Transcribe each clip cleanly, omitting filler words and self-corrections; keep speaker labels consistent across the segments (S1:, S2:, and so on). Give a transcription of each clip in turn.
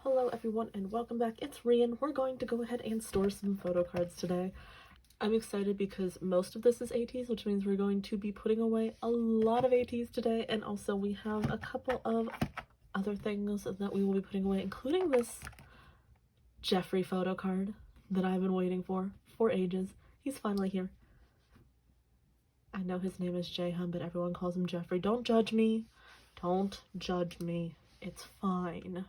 S1: Hello everyone and welcome back. It's Rian. We're going to go ahead and store some photo cards today. I'm excited because most of this is ATEEZ, which means we're going to be putting away a lot of ATEEZ today, and also we have a couple of other things that we will be putting away, including this Jeffrey photo card that I've been waiting for ages. He's finally here. I know his name is Jaehyun, but everyone calls him Jeffrey. Don't judge me. Don't judge me. It's fine.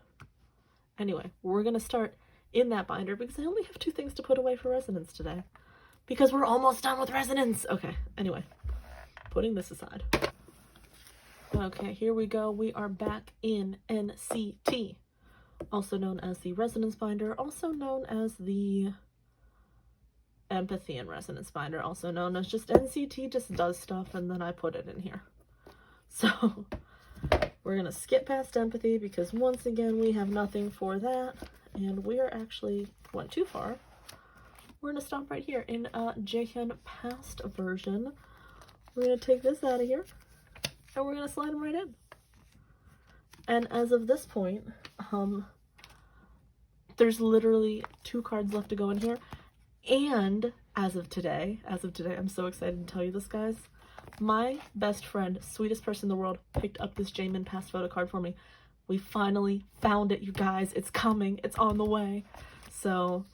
S1: Anyway, we're gonna start in that binder because I only have 2 things to put away for resonance today. Because we're almost done with resonance! Okay, anyway, putting this aside. Okay, here we go. We are back in NCT, also known as the resonance binder, also known as the empathy and resonance binder, also known as just NCT just does stuff and then I put it in here. So we're gonna skip past empathy because once again we have nothing for that, and we are actually went too far. We're gonna stop right here in Jaehyun past version. We're gonna take this out of here and we're gonna slide him right in. And as of this point, there's literally 2 cards left to go in here. And as of today, I'm so excited to tell you this, guys. My best friend, sweetest person in the world, picked up this Jaemin past photo card for me. We finally found it, you guys. It's coming. It's on the way. So,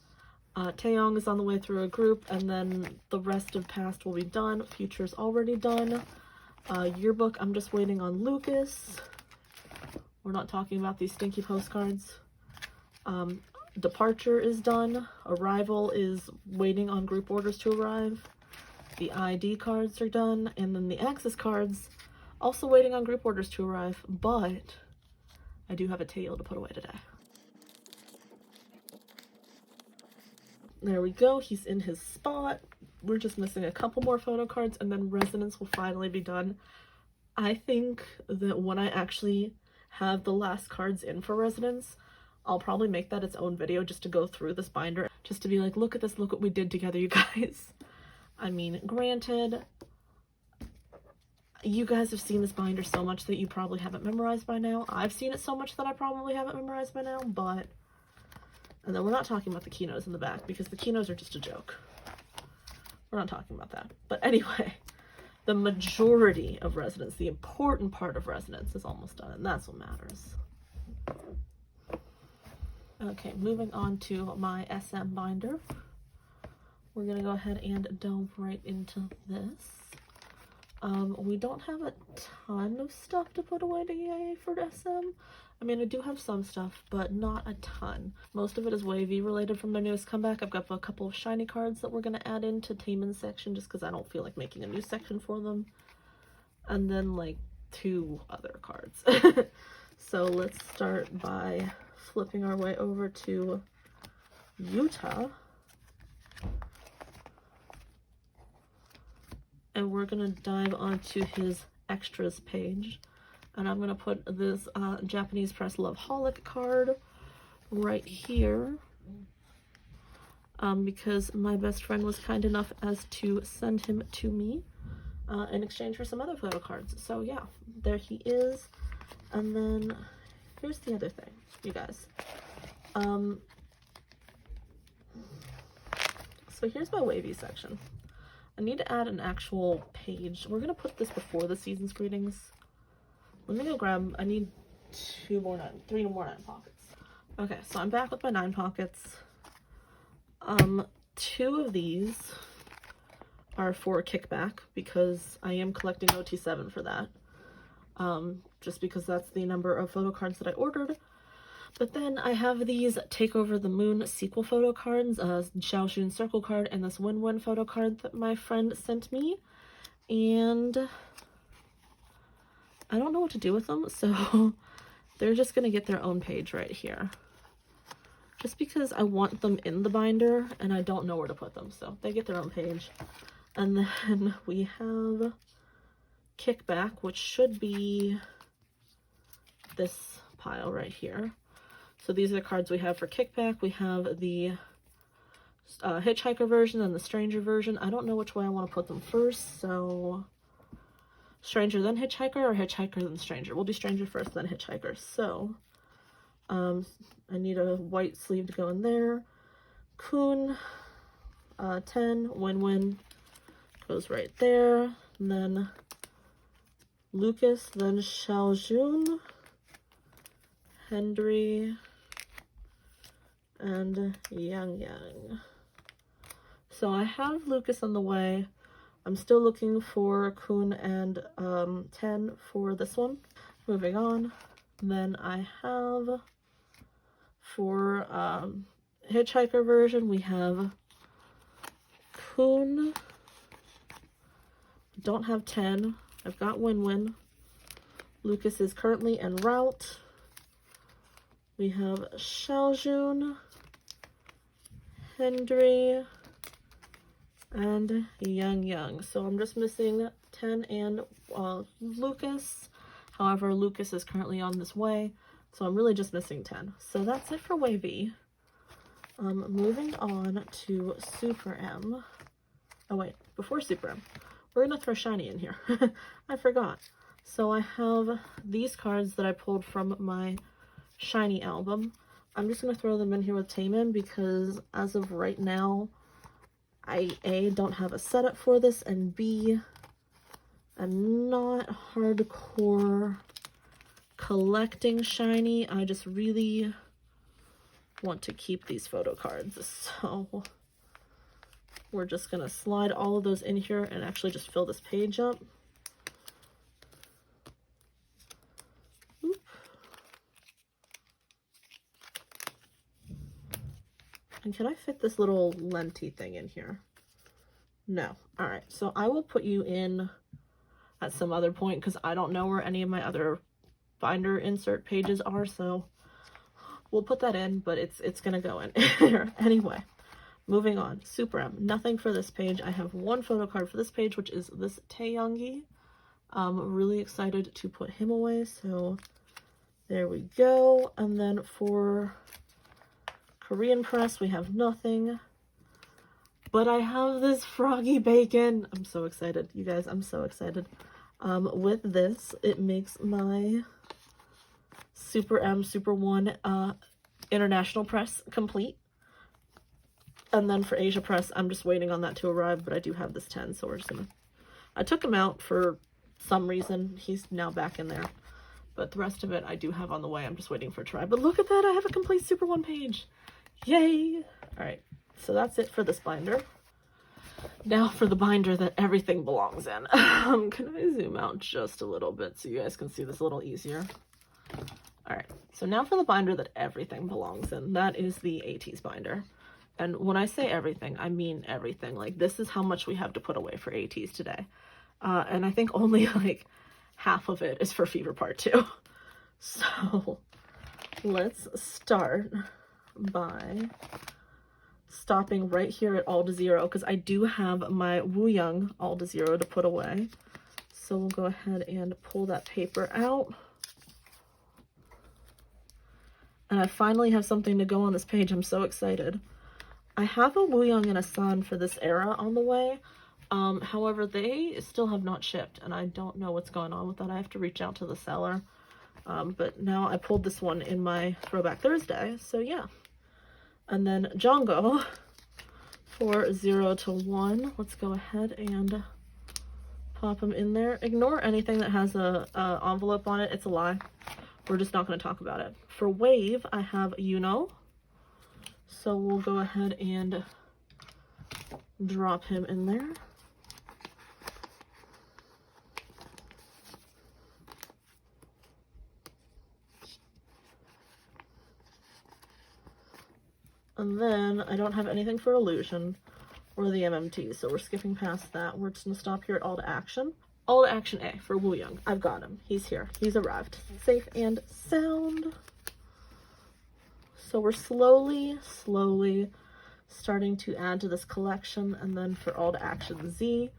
S1: Taeyong is on the way through a group, and then the rest of past will be done. Future's already done. Yearbook, I'm just waiting on Lucas. We're not talking about these stinky postcards. Departure is done. Arrival is waiting on group orders to arrive. The ID cards are done, and then the access cards also waiting on group orders to arrive, but I do have a tail to put away today. There we go, he's in his spot. We're just missing a couple more photo cards and then resonance will finally be done. I think that when I actually have the last cards in for resonance, I'll probably make that its own video just to go through this binder, just to be like, look at this, look what we did together, you guys. I mean, granted, you guys have seen this binder so much that you probably haven't memorized by now. I've seen it so much that I probably haven't memorized by now, but... And then we're not talking about the keynotes in the back, because the keynotes are just a joke. We're not talking about that. But anyway, the majority of resonance, the important part of resonance, is almost done, and that's what matters. Okay, moving on to my SM binder. We're gonna go ahead and delve right into this. We don't have a ton of stuff to put away today for SM. I mean, I do have some stuff, but not a ton. Most of it is wavy related from their newest comeback. I've got a couple of shiny cards that we're gonna add into Taemin's section just because I don't feel like making a new section for them. And then like 2 other cards. So let's start by flipping our way over to Utah. And we're gonna dive onto his extras page, and I'm gonna put this Japanese Press Loveholic card right here, because my best friend was kind enough as to send him to me in exchange for some other photo cards. So yeah, there he is. And then here's the other thing, you guys. So here's my wavy section. I need to add an actual page. We're gonna put this before the season's greetings. Let me go grab, I need 3 more 9 pockets. Okay, so I'm back with my 9 pockets. 2 of these are for kickback because I am collecting OT7 for that. Just because that's the number of photo cards that I ordered. But then I have these Take Over the Moon sequel photo cards, Xiaoxun circle card, and this Win-Win photo card that my friend sent me. And I don't know what to do with them, so they're just going to get their own page right here. Just because I want them in the binder, and I don't know where to put them, so they get their own page. And then we have Kickback, which should be this pile right here. So these are the cards we have for Kickback. We have the Hitchhiker version and the Stranger version. I don't know which way I want to put them first, so Stranger then Hitchhiker or Hitchhiker then Stranger? We'll do Stranger first, then Hitchhiker. So I need a white sleeve to go in there. Kun, 10, Win-Win goes right there. And then Lucas, then Xiaojun, Hendry, and Yang Yang. So I have Lucas on the way. I'm still looking for Kun and 10 for this one. Moving on. Then I have for Hitchhiker version, we have Kun. Don't have 10. I've got Win-Win. Lucas is currently en route. We have Xiaojun, Hendry, and Yang Yang. So I'm just missing 10 and Lucas. However, Lucas is currently on this way, so I'm really just missing 10. So that's it for Wave E. Moving on to SuperM. Oh wait, before SuperM, we're gonna throw Shinee in here. I forgot. So I have these cards that I pulled from my Shinee album. I'm just gonna throw them in here with Taemin because as of right now, I A, don't have a setup for this, and B, I'm not hardcore collecting Shinee. I just really want to keep these photo cards. So we're just gonna slide all of those in here and actually just fill this page up. Oop. And can I fit this little lenti thing in here? No. All right, so I will put you in at some other point because I don't know where any of my other binder insert pages are, so we'll put that in, but it's gonna go in here. Anyway, moving on. SuperM. Nothing for this page. I have one photo card for this page, which is this Taeyoungi. I'm really excited to put him away, so there we go. And then for Korean press, we have nothing. But I have this Froggy Bacon. I'm so excited, you guys. I'm so excited. With this, it makes my SuperM Super 1 international press complete. And then for Asia press, I'm just waiting on that to arrive, but I do have this 10, so we're just gonna... I took him out for some reason. He's now back in there. But the rest of it I do have on the way. I'm just waiting for a try. But look at that, I have a complete Super 1 page. Yay! Alright, so that's it for this binder. Now for the binder that everything belongs in. Can I zoom out just a little bit so you guys can see this a little easier? Alright, so now for the binder that everything belongs in. That is the ATEEZ binder. And when I say everything, I mean everything. Like, this is how much we have to put away for ATEEZ today. And I think only, like, half of it is for Fever Part 2. So, let's start by stopping right here at all to 0, because I do have my Wooyoung all to 0 to put away. So we'll go ahead and pull that paper out. And I finally have something to go on this page. I'm so excited. I have a Wooyoung and a Sun for this era on the way. However, they still have not shipped, and I don't know what's going on with that. I have to reach out to the seller. But now I pulled this one in my Throwback Thursday, so yeah. And then Jongho for 0 to 1. Let's go ahead and pop them in there. Ignore anything that has a envelope on it. It's a lie. We're just not going to talk about it. For Wave, I have Yuno. So we'll go ahead and drop him in there. And then I don't have anything for Illusion or the MMT, so we're skipping past that. We're just going to stop here at All to Action. All to Action A for Wooyoung. I've got him. He's here. He's arrived. Safe and sound. So we're slowly starting to add to this collection. And then for All to Action Z,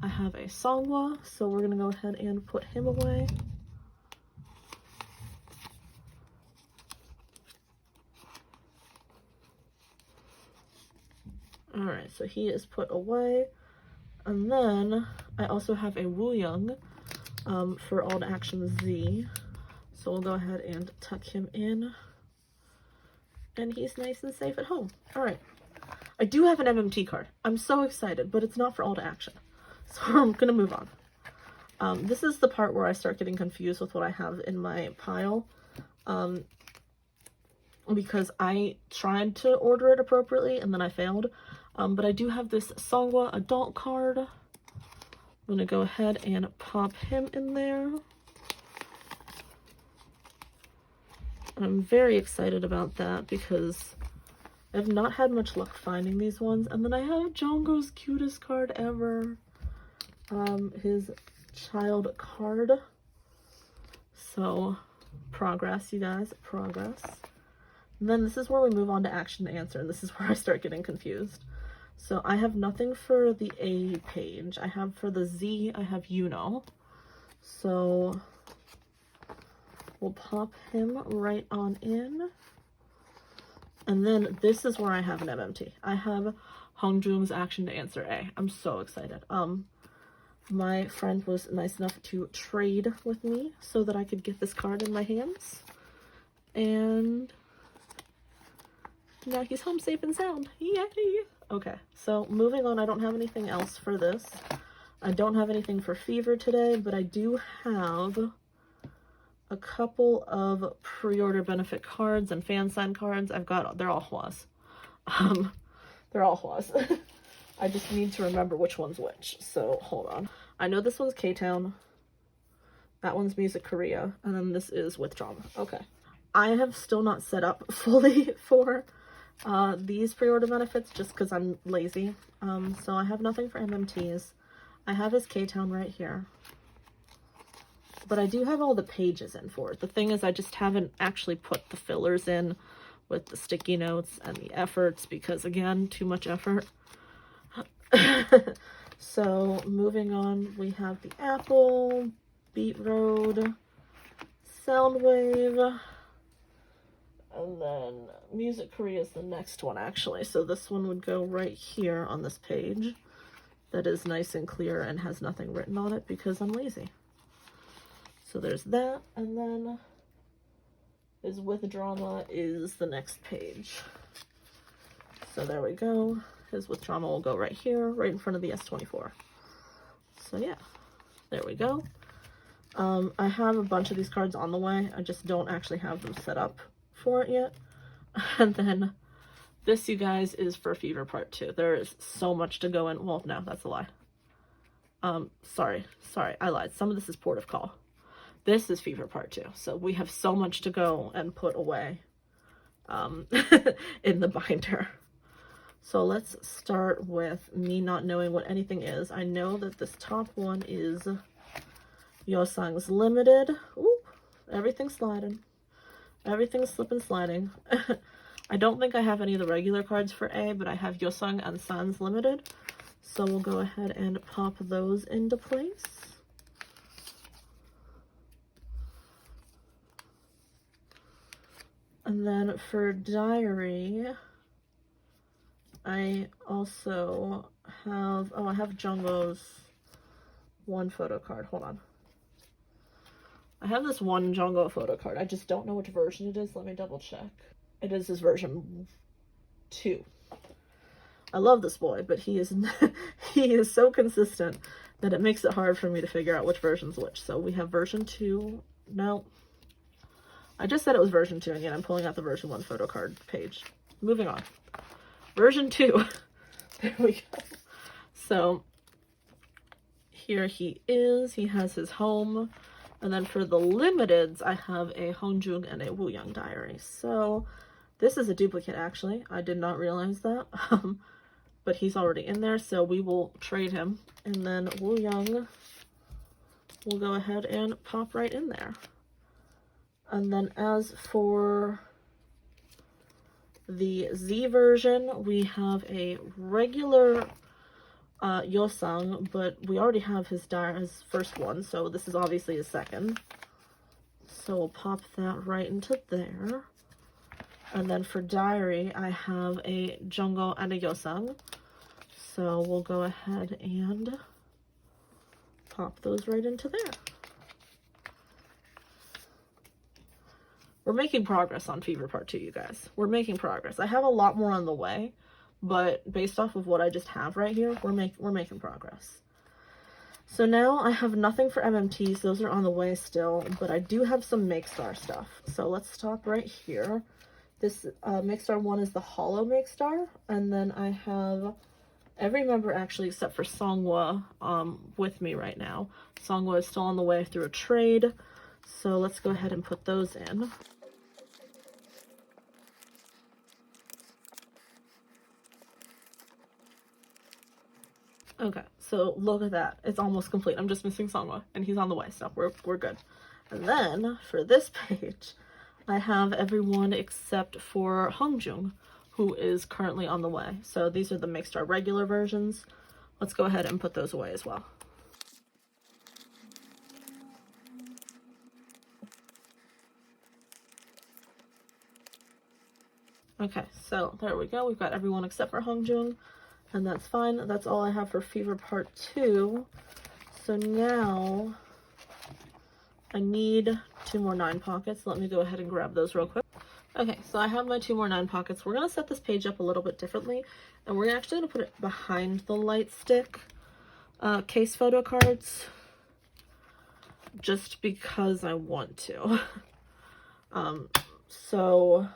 S1: I have a Songhwa, so we're going to go ahead and put him away. Alright, so he is put away. And then I also have a Wooyoung for All to Action Z. So we'll go ahead and tuck him in. and he's nice and safe at home. All right. I do have an MMT card. I'm so excited, but it's not for all to action. So I'm going to move on. This is the part where I start getting confused with what I have in my pile. Because I tried to order it appropriately and then I failed. But I do have this Sangwa adult card. I'm going to go ahead and pop him in there. I'm very excited about that because I've not had much luck finding these ones. And then I have Jungkook's cutest card ever. His child card. So, progress, you guys. Progress. And then this is where we move on to action to answer. And this is where I start getting confused. So, I have nothing for the A page. I have for the Z, I have Yuno. So, we'll pop him right on in. And then this is where I have an MMT. I have Hongjoong's action to answer A. I'm so excited. My friend was nice enough to trade with me so that I could get this card in my hands. And now he's home safe and sound. Yay! Okay, so moving on, I don't have anything else for this. I don't have anything for Fever today, but I do have a couple of pre-order benefit cards and fan sign cards. They're all Hwas. They're all Hwas. I just need to remember which one's which, so hold on. I know this one's K-Town, that one's Music Korea, and then this is With Drama. Okay. I have still not set up fully for these pre-order benefits just because I'm lazy. So I have nothing for MMTs. I have his K-Town right here. But I do have all the pages in for it. The thing is, I just haven't actually put the fillers in with the sticky notes and the efforts because, again, too much effort. So, moving on, we have the Apple, Beat Road, Soundwave, and then Music Korea is the next one, actually. So this one would go right here on this page. That is nice and clear and has nothing written on it because I'm lazy. So there's that, and then is With Drama is the next page. So there we go. His With Drama will go right here, right in front of the S24. So yeah, there we go. I have a bunch of these cards on the way. I just don't actually have them set up for it yet. And then this, you guys, is for Fever Part 2. There is so much to go in. Well, no, that's a lie. Sorry, I lied. Some of this is Port of Call. This is Fever Part 2. So we have so much to go and put away in the binder. So let's start with me not knowing what anything is. I know that this top one is Yeosang's Limited. Ooh, everything's sliding. Everything's slipping sliding. I don't think I have any of the regular cards for A, but I have Yeosang and San's Limited. So we'll go ahead and pop those into place. And then for Diary, I also have, I have Jungkook's one photo card. Hold on. I have this one Jungkook photo card. I just don't know which version it is. Let me double check. It is his version 2. I love this boy, but he is he is so consistent that it makes it hard for me to figure out which version's which. So we have version 2. No. I just said it was version 2. Again, I'm pulling out the version 1 photo card page. Moving on. Version 2. There we go. So here he is. He has his home. And then for the limiteds, I have a Hongjoong and a Wooyoung diary. So this is a duplicate, actually. I did not realize that. But he's already in there, so we will trade him. And then Wooyoung will go ahead and pop right in there. And then as for the Z version, we have a regular Yeosang, but we already have his first one, so this is obviously his second. So we'll pop that right into there. And then for Diary, I have a Jungkook and a Yeosang. So we'll go ahead and pop those right into there. we're making progress on Fever Part 2, you guys. We're making progress. I have a lot more on the way, but based off of what I just have right here, we're making progress. So now I have nothing for MMTs. Those are on the way still, but I do have some Make Star stuff. So let's stop right here. This Make Star one is the Hollow Make Star, and then I have every member actually except for Songhwa with me right now. Songhwa is still on the way through a trade, so let's go ahead and put those in. Okay, so look at that. It's almost complete. I'm just missing Songhwa, and he's on the way, so we're good. And then, for this page, I have everyone except for Hongjung, who is currently on the way. So these are the Make Star regular versions. Let's go ahead and put those away as well. Okay, so there we go. We've got everyone except for Hongjung. And that's fine. That's all I have for Fever Part 2. So now I need 2 more 9 pockets. Let me go ahead and grab those real quick. Okay, so I have my 2 more 9 pockets. We're going to set this page up a little bit differently. And we're actually going to put it behind the light stick case photo cards. Just because I want to. So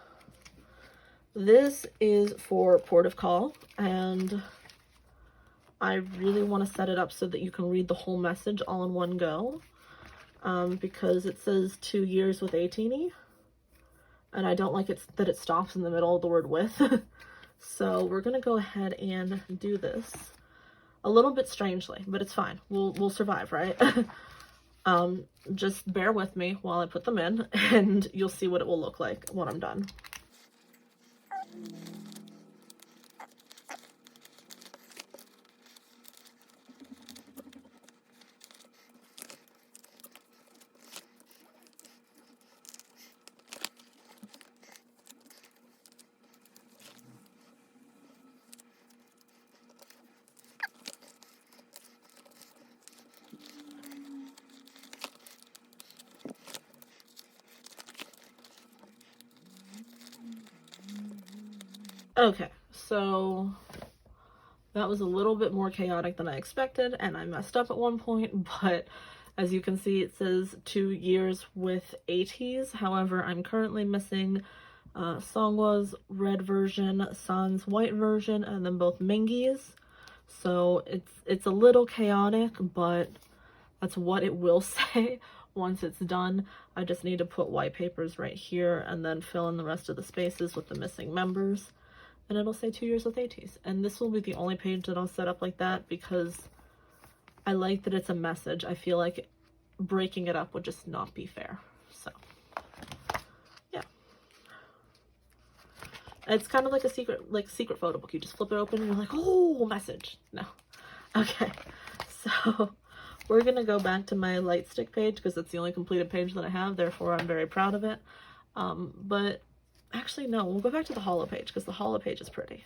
S1: this is for Port of Call, and I really want to set it up so that you can read the whole message all in one go, because it says 2 years with ATEEZ, and I don't like it that it stops in the middle of the word with. So we're going to go ahead and do this a little bit strangely, but it's fine. We'll survive, right? Just bear with me while I put them in, and you'll see what it will look like when I'm done. Okay, so that was a little bit more chaotic than I expected, and I messed up at one point, but as you can see, it says 2 years with ATEEZ. However, I'm currently missing Songhwa's red version, San's white version, and then both Mingi's. So it's a little chaotic, but that's what it will say once it's done. I just need to put white papers right here and then fill in the rest of the spaces with the missing members. And it'll say 2 years with ATEEZ. And this will be the only page that I'll set up like that because I like that it's a message. I feel like breaking it up would just not be fair. So, yeah. It's kind of like a secret photo book. You just flip it open and you're like, oh, message. No. Okay. So, we're going to go back to my light stick page because it's the only completed page that I have. Therefore, I'm very proud of it. But actually, no, we'll go back to the hollow page because the hollow page is pretty.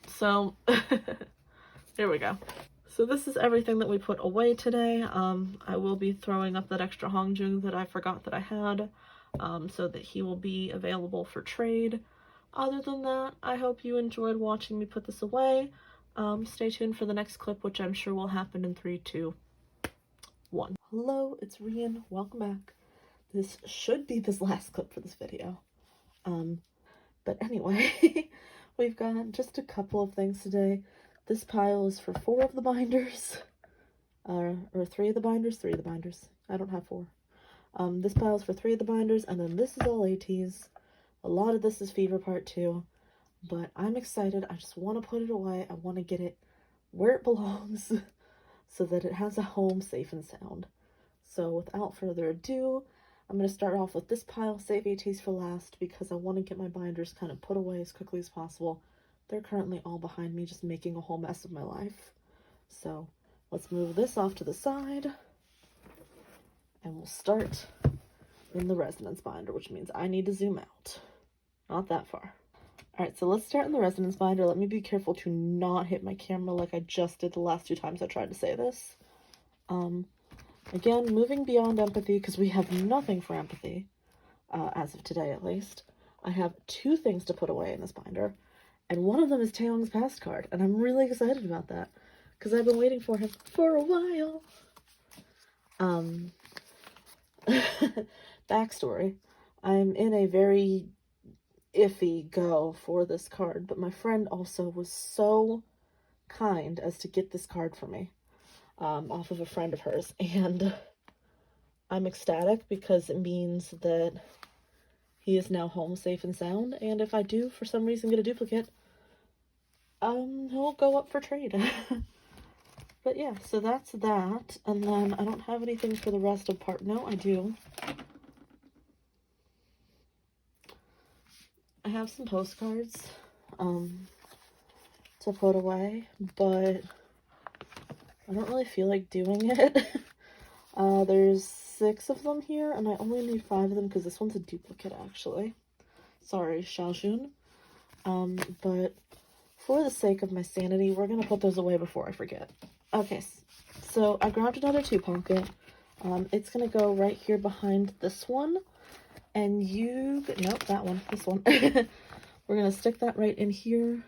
S1: So, there we go. So this is everything that we put away today. I will be throwing up that extra Hongjung that I forgot that I had, so that he will be available for trade. Other than that, I hope you enjoyed watching me put this away. Stay tuned for the next clip, which I'm sure will happen in 3, 2, 1. Hello, it's Rian. Welcome back. This should be this last clip for this video. But anyway, we've got just a couple of things today. This pile is for 4 of the binders. Or 3 of the binders? 3 of the binders. I don't have 4. This pile is for 3 of the binders, and then this is all ATEEZ. A lot of this is Fever Part 2. But I'm excited. I just want to put it away. I want to get it where it belongs so that it has a home safe and sound. So without further ado, I'm going to start off with this pile, save ATEEZ for last, because I want to get my binders kind of put away as quickly as possible. They're currently all behind me, just making a whole mess of my life. So let's move this off to the side, and we'll start in the resonance binder, which means I need to zoom out. Not that far. Alright, so let's start in the resonance binder. Let me be careful to not hit my camera like I just did the last 2 times I tried to say this. Again, moving beyond empathy, because we have nothing for empathy, as of today at least. I have 2 things to put away in this binder, and one of them is Taeyong's past card, and I'm really excited about that, because I've been waiting for him for a while. Backstory. I'm in a very iffy go for this card, but my friend also was so kind as to get this card for me, off of a friend of hers, and I'm ecstatic because it means that he is now home safe and sound, and if I do for some reason get a duplicate, he'll go up for trade. But yeah, so that's that, and then I don't have anything for the rest of part. No, I do. I have some postcards to put away, but I don't really feel like doing it. There's 6 of them here, and I only need 5 of them because this one's a duplicate, actually. Sorry, Xiaojun. But for the sake of my sanity, we're going to put those away before I forget. Okay, so I grabbed another 2-pocket. It's going to go right here behind this one. And nope, that one, this one. We're going to stick that right in here.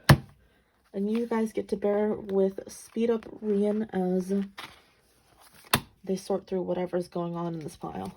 S1: And you guys get to bear with Speed Up Rian as they sort through whatever's going on in this pile.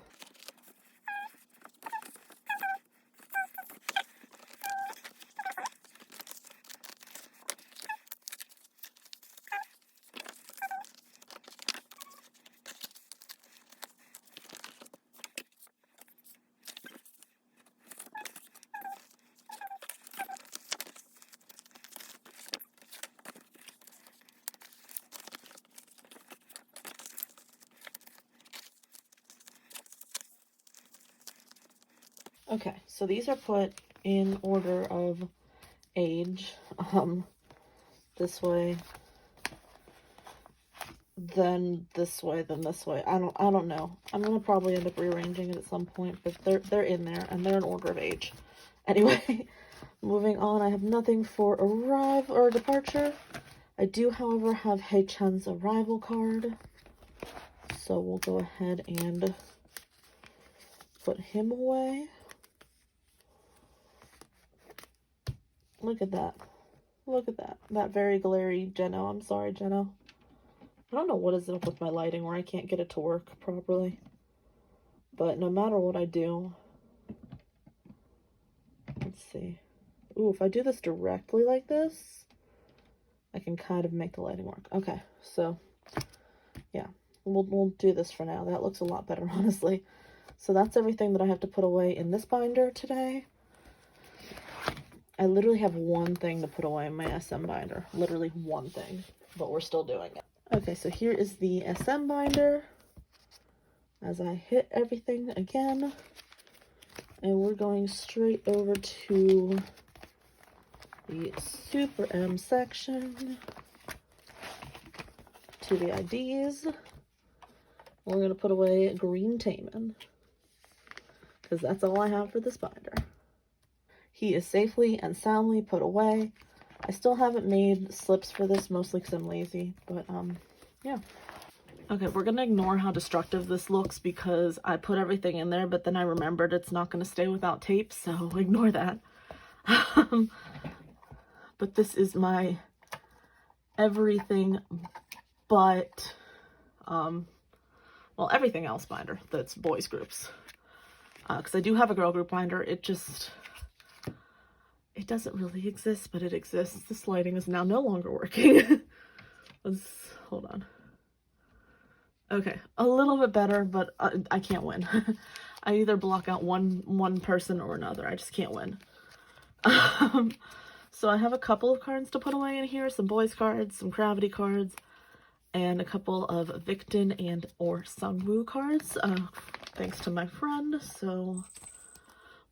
S1: Okay, so these are put in order of age. This way, then this way, then this way. I don't know. I'm gonna probably end up rearranging it at some point, but they're in there and they're in order of age. Anyway, moving on. I have nothing for arrive or departure. I do, however, have Hei Chen's arrival card, so we'll go ahead and put him away. Look at that. Look at that. That very glary Geno. I'm sorry, Geno. I don't know what is up with my lighting where I can't get it to work properly. But no matter what I do... Let's see. Ooh, if I do this directly like this, I can kind of make the lighting work. Okay, so... yeah. We'll do this for now. That looks a lot better, honestly. So that's everything that I have to put away in this binder today. I literally have one thing to put away in my SM binder. Literally one thing. But we're still doing it. Okay, so here is the SM binder. As I hit everything again. And we're going straight over to the SuperM section. To the IDs. We're going to put away Green Taemin. Because that's all I have for this binder. He is safely and soundly put away. I still haven't made slips for this, mostly because I'm lazy, but yeah. Okay, we're gonna ignore how destructive this looks because I put everything in there, but then I remembered it's not gonna stay without tape, so ignore that. But this is my everything but, well, everything else binder that's boys groups. Because I do have a girl group binder, it doesn't really exist, but it exists. This lighting is now no longer working. Hold on. Okay, a little bit better, but I can't win. I either block out one person or another. I just can't win. So I have a couple of cards to put away in here. Some boys cards, some gravity cards, and a couple of Victon and or Sungwoo cards. Thanks to my friend. So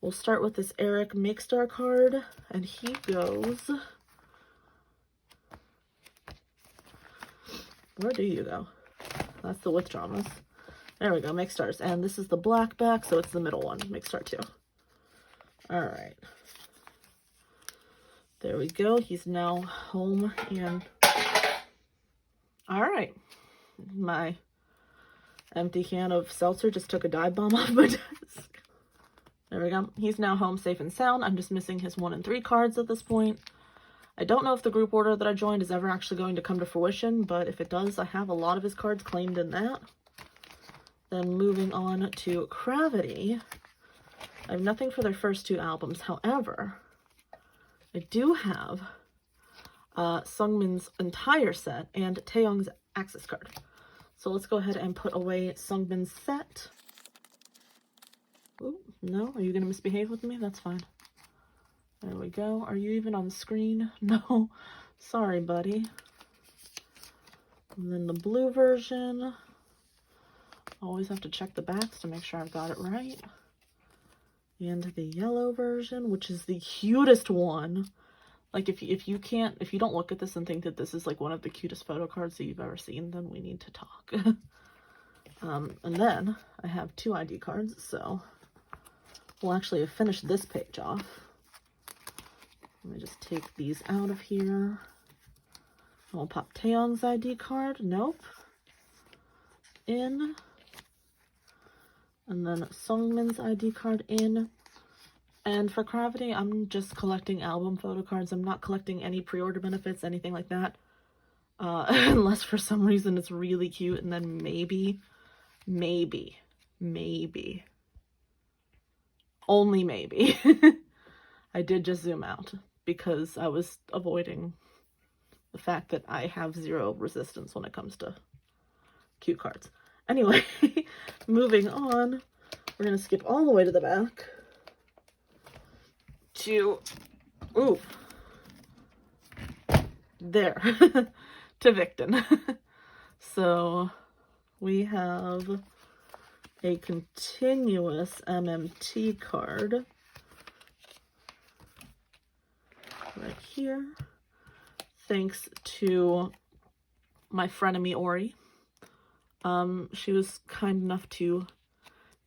S1: we'll start with this Eric Makestar card, and he goes... Where do you go? That's the Withdramas. There we go, Makestars. And this is the black back, so it's the middle one, Makestar 2. Alright. There we go. He's now home and... Alright. My Empty can of seltzer just took a dive bomb off my desk. There we go. He's now home safe and sound. I'm just missing his 1 and 3 cards at this point. I don't know if the group order that I joined is ever actually going to come to fruition, but if it does, I have a lot of his cards claimed in that. Then moving on to Gravity. I have nothing for their first 2 albums. However, I do have Sungmin's entire set and Taeyong's Axis card. So let's go ahead and put away Sungmin's set. Ooh, no, are you going to misbehave with me? That's fine. There we go. Are you even on the screen? No. Sorry, buddy. And then the blue version. Always have to check the backs to make sure I've got it right. And the yellow version, which is the cutest one. Like, if you don't look at this and think that this is like one of the cutest photo cards that you've ever seen, then we need to talk. And then I have 2 ID cards, so we'll actually finish this page off. Let me just take these out of here. We'll pop Taeyong's ID card. Nope. In. And then Sungmin's ID card in. And for Gravity, I'm just collecting album photo cards. I'm not collecting any pre-order benefits, anything like that. Unless for some reason it's really cute, and then maybe, only maybe, I did just zoom out because I was avoiding the fact that I have 0 resistance when it comes to cute cards. Anyway, moving on, we're going to skip all the way to the back to, ooh, there, to Victon. So we have a continuous MMT card right here, thanks to my frenemy Ori. She was kind enough to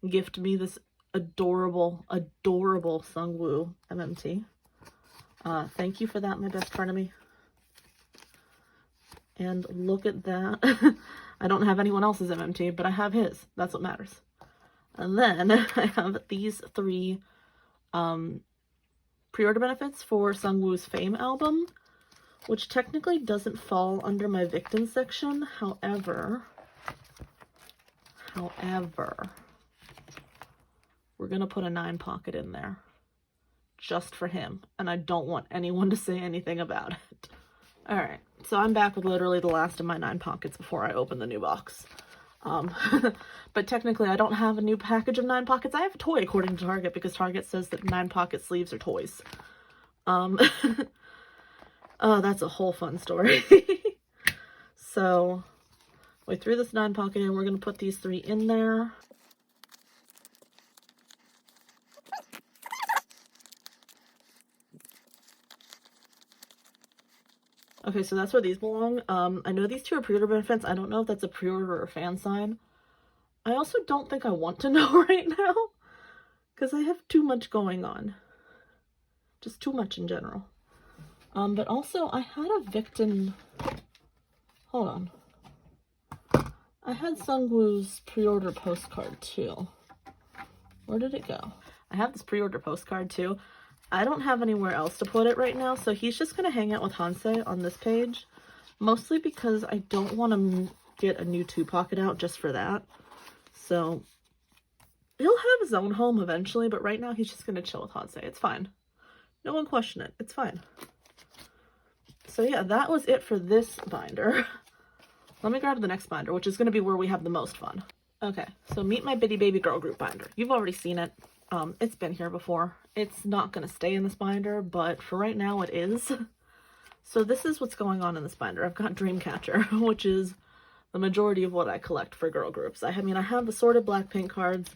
S1: gift me this adorable Sungwoo MMT. Thank you for that, my best frenemy. And look at that. I don't have anyone else's MMT, but I have his. That's what matters. And then I have these 3 pre-order benefits for Sungwoo's Fame album, which technically doesn't fall under my Victon section. However, we're gonna put a 9 pocket in there just for him, and I don't want anyone to say anything about it. All right, so I'm back with literally the last of my 9 pockets before I open the new box. But technically I don't have a new package of 9 pockets. I have a toy according to Target, because Target says that 9 pocket sleeves are toys. Oh, that's a whole fun story. So we threw this 9 pocket in. We're going to put these 3 in there. Okay, so that's where these belong. I know these 2 are pre-order benefits. I don't know if that's a pre-order or fan sign. I also don't think I want to know right now, because I have too much going on. Just too much in general. But also, I had a Victon... Hold on. I had Sungwoo's pre-order postcard, too. Where did it go? I have this pre-order postcard, too. I don't have anywhere else to put it right now, so he's just going to hang out with Hansei on this page. Mostly because I don't want to get a new 2 pocket out just for that. So, he'll have his own home eventually, but right now he's just going to chill with Hansei. It's fine. No one question it. It's fine. So yeah, that was it for this binder. Let me grab the next binder, which is going to be where we have the most fun. Okay, so Meet My Bitty Baby Girl Group binder. You've already seen it. It's been here before. It's not going to stay in this binder, but for right now it is. So this is what's going on in this binder. I've got Dreamcatcher, which is the majority of what I collect for girl groups. I have the sorted Blackpink cards.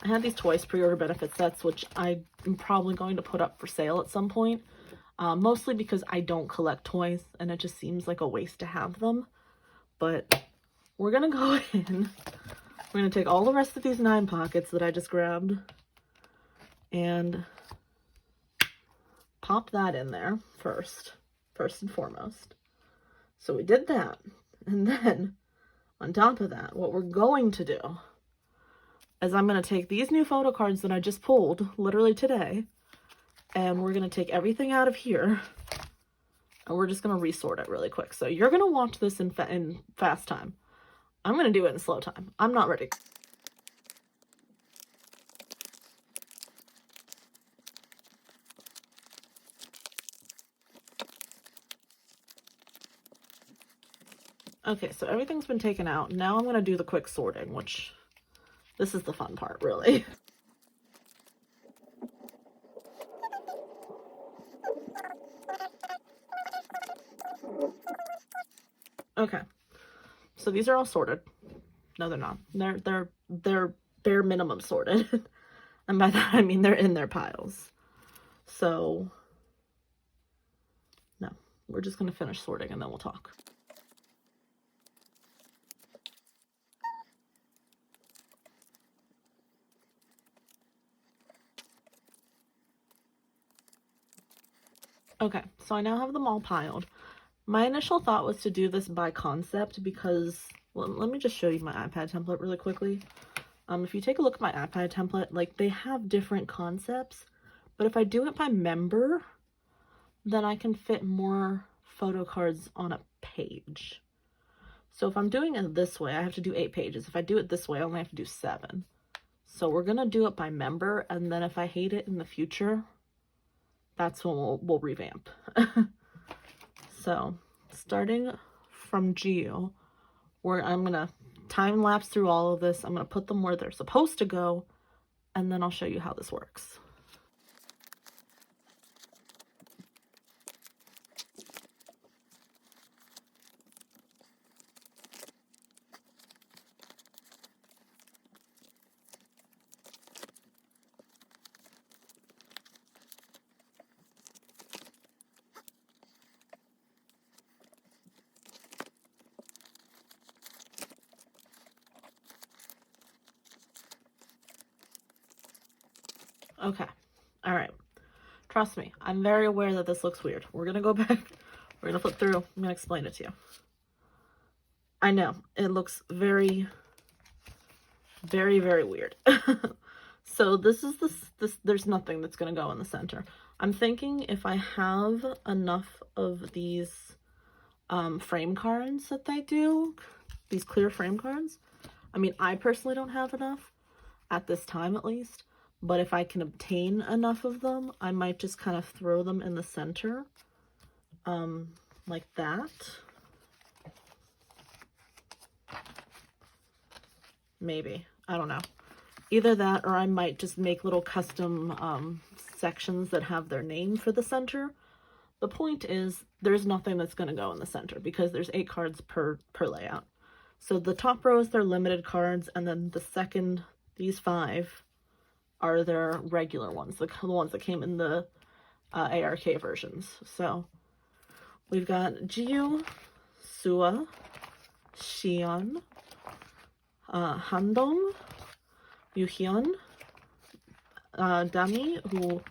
S1: I have these Twice pre-order benefit sets, which I am probably going to put up for sale at some point. Mostly because I don't collect toys, and it just seems like a waste to have them. But we're going to go in. We're going to take all the rest of these 9 pockets that I just grabbed and pop that in there first and foremost. So we did that. And then On top of that, what we're going to do is I'm going to take these new photo cards that I just pulled literally today, and we're going to take everything out of here, and we're just going to resort it really quick. So you're going to watch this in fast time. I'm going to do it in slow time. I'm not ready. Okay, so everything's been taken out. Now I'm going to do the quick sorting, which this is the fun part, really. Okay, so these are all sorted. No, they're not. They're bare minimum sorted. And by that I mean they're in their piles. So, no, we're just going to finish sorting and then we'll talk. Okay, so I now have them all piled. My initial thought was to do this by concept because, well, let me just show you my iPad template really quickly. If you take a look at my iPad template, like, they have different concepts, but if I do it by member, then I can fit more photo cards on a page. So if I'm doing it this way, I have to do 8 pages. If I do it this way, I only have to do 7. So we're gonna do it by member, and then if I hate it in the future, that's when we'll revamp. So, starting from Geo, where I'm gonna time lapse through all of this, I'm gonna put them where they're supposed to go, and then I'll show you how this works. Okay, all right. Trust me, I'm very aware that this looks weird. We're gonna go back, we're gonna flip through, I'm gonna explain it to you. I know, it looks very, very, very weird. So this is this, there's nothing that's gonna go in the center. I'm thinking if I have enough of these frame cards that they do, these clear frame cards. I mean, I personally don't have enough, at this time at least. But if I can obtain enough of them, I might just kind of throw them in the center, like that. Maybe. I don't know. Either that, or I might just make little custom sections that have their name for the center. The point is, there's nothing that's going to go in the center, because there's 8 cards per layout. So the top rows, they're limited cards, and then the second, these 5... are their regular ones, the ones that came in the ARK versions. So we've got Jiyu, Sua, Xion, Handong, Yuhyun, Dami, who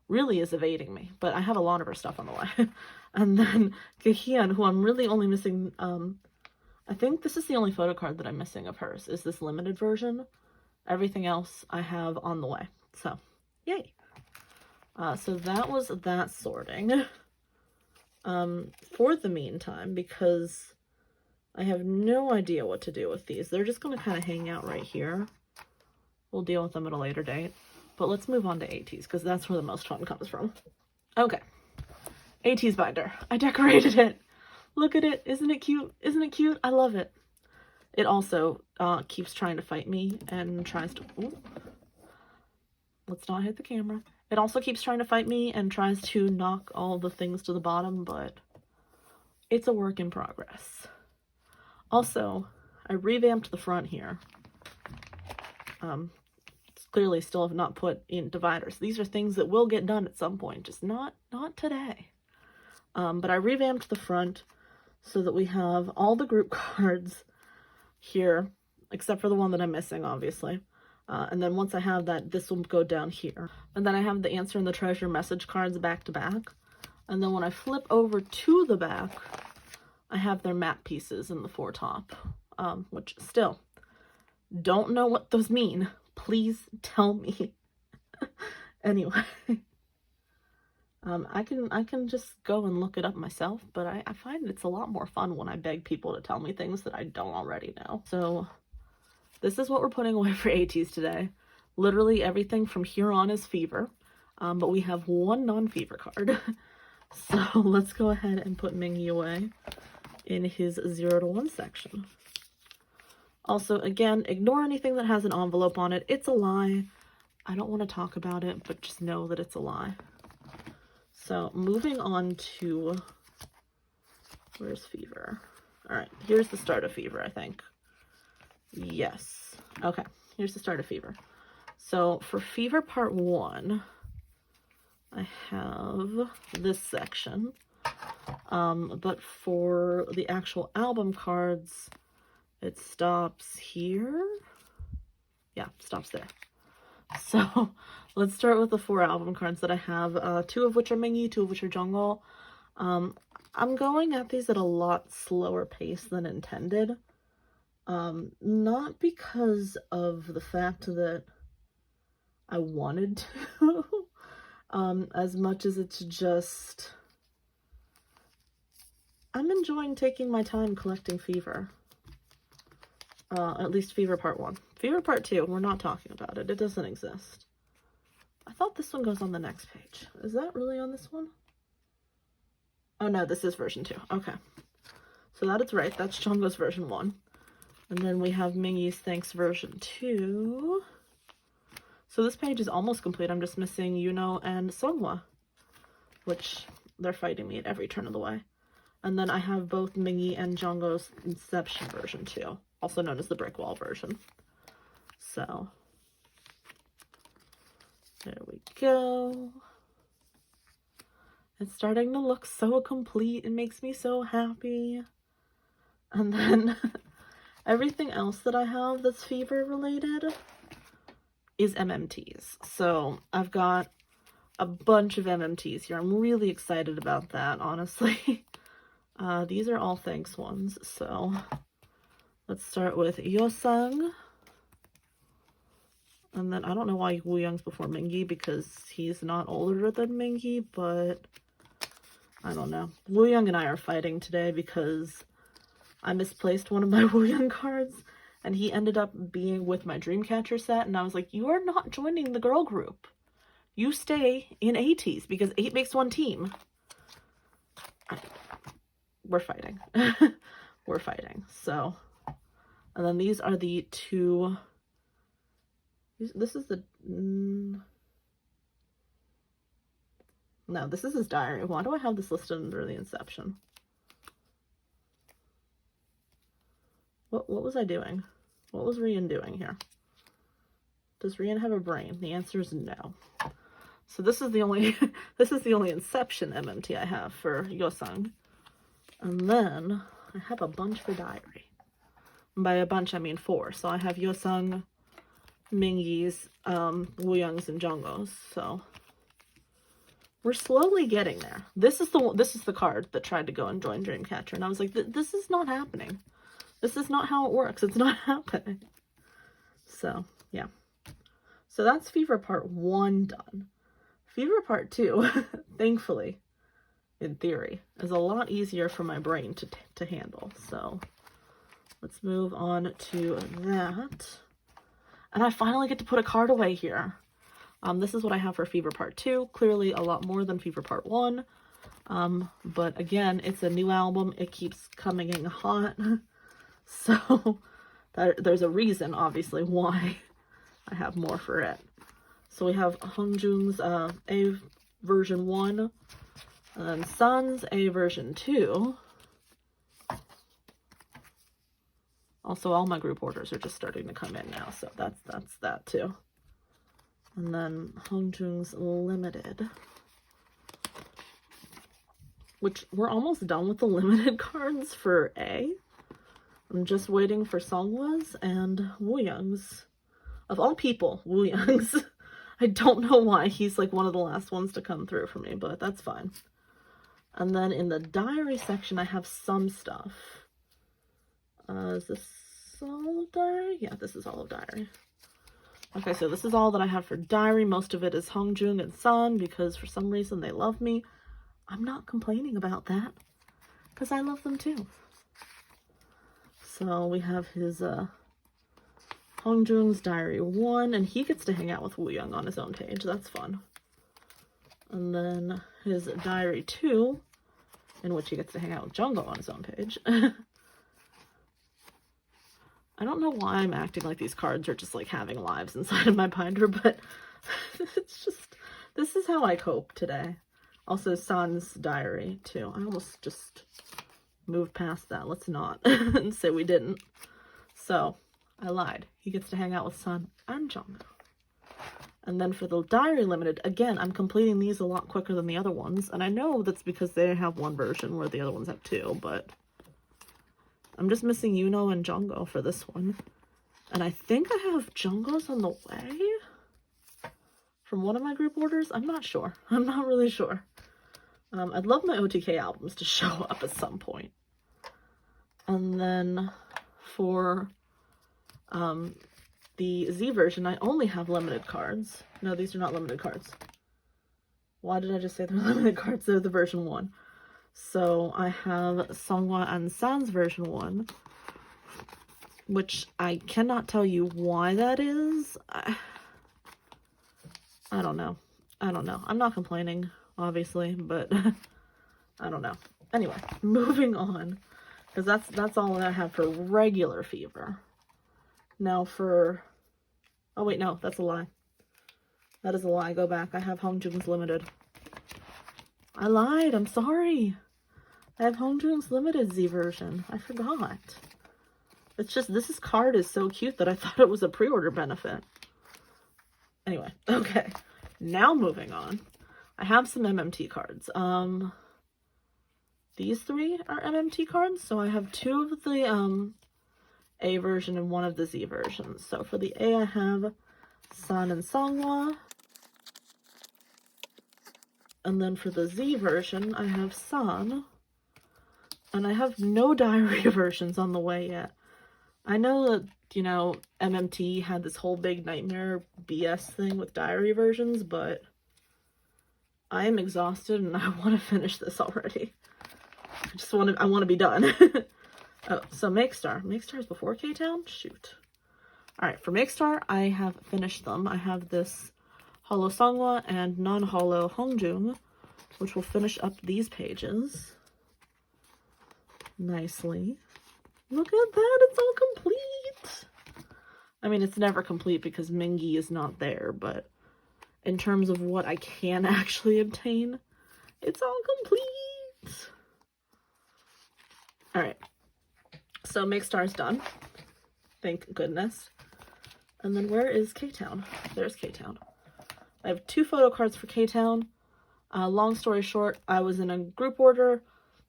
S1: really is evading me, but I have a lot of her stuff on the way. And then Gehyun, who I'm really only missing, I think this is the only photo card that I'm missing of hers, is this limited version. Everything else I have on the way. So, yay. So that was that sorting. For the meantime, because I have no idea what to do with these. They're just going to kind of hang out right here. We'll deal with them at a later date. But let's move on to ATEEZ, because that's where the most fun comes from. Okay. ATEEZ binder. I decorated it. Look at it. Isn't it cute? Isn't it cute? I love it. It also keeps trying to fight me and tries to... Ooh. Let's not hit the camera. It also keeps trying to fight me and tries to knock all the things to the bottom, but it's a work in progress. Also, I revamped the front here. Clearly still have not put in dividers. These are things that will get done at some point, just not today. But I revamped the front so that we have all the group cards here, except for the one that I'm missing, obviously. And then once I have that, this will go down here. And then I have the answer and the treasure message cards back to back. And then when I flip over to the back, I have their map pieces in the foretop. which still, don't know what those mean. Please tell me. Anyway, I can just go and look it up myself, but I find it's a lot more fun when I beg people to tell me things that I don't already know. So this is what we're putting away for ATEEZ today. Literally everything from here on is Fever, but we have one non-Fever card. So let's go ahead and put Mingy away in his 0 to 1 section. Also, again, ignore anything that has an envelope on it. It's a lie. I don't want to talk about it, but just know that it's a lie. So moving on to, where's Fever? All right, here's the start of Fever, I think. Yes. Okay, here's the start of Fever. So for Fever Part 1, I have this section. But for the actual album cards, it stops here. Yeah, stops there. So let's start with the 4 album cards that I have, 2 of which are Mingy, 2 of which are Jungkook. I'm going at these at a lot slower pace than intended. Not because of the fact that I wanted to, as much as it's just, I'm enjoying taking my time collecting Fever. At least Fever Part 1. Fever Part 2, we're not talking about it. It doesn't exist. I thought this one goes on the next page. Is that really on this one? Oh no, this is version 2. Okay. So that is right. That's Jungkook's version 1. And then we have Mingy's Thanks version 2. So this page is almost complete. I'm just missing Yuno and Seonghwa, which they're fighting me at every turn of the way. And then I have both Mingy and Jungkook's Inception version 2, also known as the Brick Wall version. So there we go. It's starting to look so complete. It makes me so happy. And then everything else that I have that's Fever related is MMTs. So I've got a bunch of MMTs here. I'm really excited about that, honestly. These are all thanks ones. So let's start with Yeosang. And then I don't know why Wooyoung's before Mingy, because he's not older than Mingy, but I don't know. Wooyoung and I are fighting today because I misplaced one of my Wooyoung cards, and he ended up being with my Dreamcatcher set, and I was like, you are not joining the girl group. You stay in ATEEZ, because 8 makes 1 team. We're fighting. We're fighting. So, and then these are the 2... This is the... No, this is his diary. Why do I have this listed under the Inception? What was I doing? What was Rian doing here? Does Rian have a brain? The answer is no. So this is the only this is the only Inception MMT I have for Yeosang. And then I have a bunch for diary. And by a bunch I mean 4. So I have Yeosang, Mingy's, Wooyoung's, and Jungkook's. So we're slowly getting there. This is the card that tried to go and join Dreamcatcher, and I was like, this is not happening. This is not how it works. It's not happening. So yeah. So that's Fever Part 1 done. Fever Part 2, thankfully, in theory, is a lot easier for my brain to handle. So let's move on to that. And I finally get to put a card away here. This is what I have for Fever Part 2. Clearly a lot more than Fever Part 1. But again, it's a new album. It keeps coming in hot. So there's a reason, obviously, why I have more for it. So we have Hongjoong's A version 1. And then Sun's A version 2. Also, all my group orders are just starting to come in now, so that's that too. And then Hongjoong's Limited, which we're almost done with the limited cards for A. I'm just waiting for Seonghwa's and Wooyoung's. Of all people, Wooyoung's. I don't know why he's like one of the last ones to come through for me, but that's fine. And then in the diary section, I have some stuff. Is this all of Diary? Yeah, this is all of Diary. Okay, so this is all that I have for Diary. Most of it is Hongjung and Sun because for some reason they love me. I'm not complaining about that because I love them too. So we have his Hongjung's Diary 1, and he gets to hang out with Wooyoung on his own page. That's fun. And then his Diary 2, in which he gets to hang out with Jungkook on his own page. I don't know why I'm acting like these cards are just like having lives inside of my binder, but it's just, this is how I cope today. Also, Sun's Diary too. I almost just moved past that. Let's not and say we didn't. So, I lied. He gets to hang out with Sun and Jungkook. And then for the Diary Limited, again, I'm completing these a lot quicker than the other ones. And I know that's because they have one version where the other ones have two, but I'm just missing Yuno and Jungkook for this one. And I think I have Jungkook's on the way from one of my group orders. I'm not sure. I'm not really sure. I'd love my OTK albums to show up at some point. And then for the Z version, I only have limited cards. No, these are not limited cards. Why did I just say they're limited cards? They're the version 1. So I have Songhwa and San's version 1, which I cannot tell you why that is. I don't know. I don't know. I'm not complaining, obviously, but I don't know. Anyway, moving on, because that's all that I have for regular Fever. Now for, oh wait, no, that's a lie. That is a lie. Go back. I have Hongjung's Limited. I lied. I'm sorry. I have Hongjung's Limited Z version. I forgot. It's just, this card is so cute that I thought it was a pre-order benefit. Anyway, okay. Now moving on. I have some MMT cards. These 3 are MMT cards. So I have 2 of the A version and 1 of the Z versions. So for the A, I have Sun and Songhwa. And then for the Z version, I have Sun. And I have no Diary versions on the way yet. I know that, you know, MMT had this whole big nightmare BS thing with Diary versions, but I am exhausted and I want to finish this already. I want to be done. Oh, so Make Star. Make Star is before K-Town? Shoot. Alright, for Make Star, I have finished them. I have this Holo Songhwa and non-holo Hongjung, which will finish up these pages nicely. Look at that, it's all complete. I mean, it's never complete because Mingi is not there, but in terms of what I can actually obtain, it's all complete. Alright, so Make Star's done. Thank goodness. And then where is K-Town? There's K-Town. I have 2 photo cards for K-Town. Long story short, I was in a group order.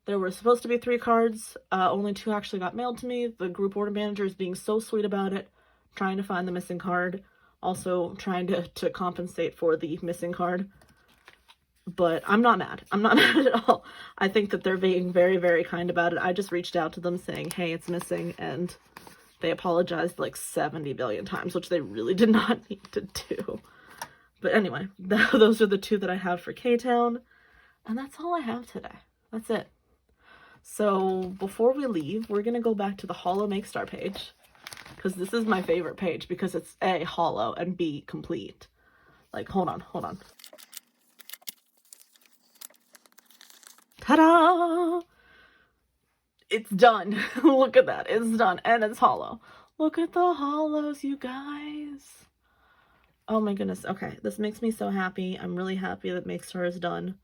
S1: There were supposed to be 3 cards. Only 2 actually got mailed to me. The group order manager is being so sweet about it, trying to find the missing card. Also trying to compensate for the missing card. But I'm not mad. I'm not mad at all. I think that they're being very, very kind about it. I just reached out to them saying, hey, it's missing, and they apologized like 70 billion times, which they really did not need to do. But anyway, those are the 2 that I have for K-Town, and that's all I have today. That's it. So before we leave, we're going to go back to the Holo Make Star page, because this is my favorite page, because it's A, holo, and B, complete. Like, hold on. Ta-da! It's done. Look at that. It's done, and it's holo. Look at the holos, you guys. Oh my goodness. Okay, this makes me so happy. I'm really happy that Make Star is done.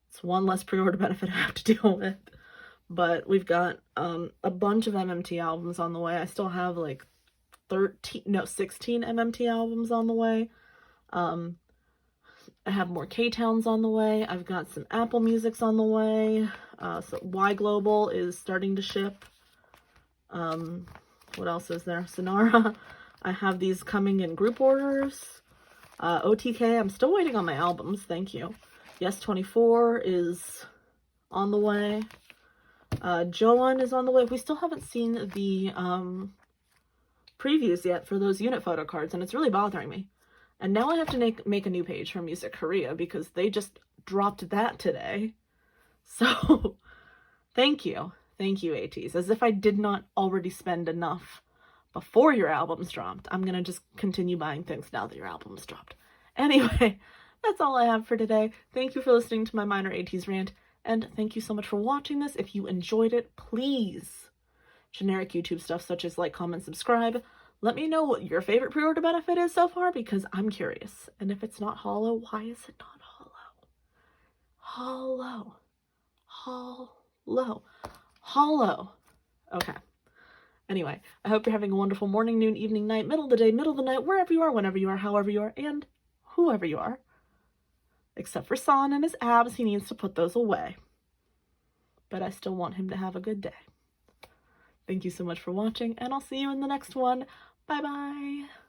S1: It's one less pre-order benefit I have to deal with. But we've got a bunch of MMT albums on the way. I still have like 16 MMT albums on the way. I have more K-Towns on the way. I've got some Apple Musics on the way. So Y Global is starting to ship. What else is there? Sonara. I have these coming in group orders. OTK, I'm still waiting on my albums. Thank you. Yes 24 is on the way. Joan is on the way. We still haven't seen the previews yet for those unit photo cards, and it's really bothering me. And now I have to make a new page for Music Korea because they just dropped that today. So thank you. Thank you, ATEEZ. As if I did not already spend enough before your album's dropped. I'm gonna just continue buying things now that your album's dropped. Anyway, that's all I have for today. Thank you for listening to my minor ATEEZ rant, and thank you so much for watching this. If you enjoyed it, please, generic YouTube stuff such as like, comment, subscribe. Let me know what your favorite pre-order benefit is so far, because I'm curious. And if it's not hollow, why is it not hollow? Hollow. Okay. Anyway, I hope you're having a wonderful morning, noon, evening, night, middle of the day, middle of the night, wherever you are, whenever you are, however you are, and whoever you are. Except for San and his abs, he needs to put those away. But I still want him to have a good day. Thank you so much for watching, and I'll see you in the next one. Bye-bye.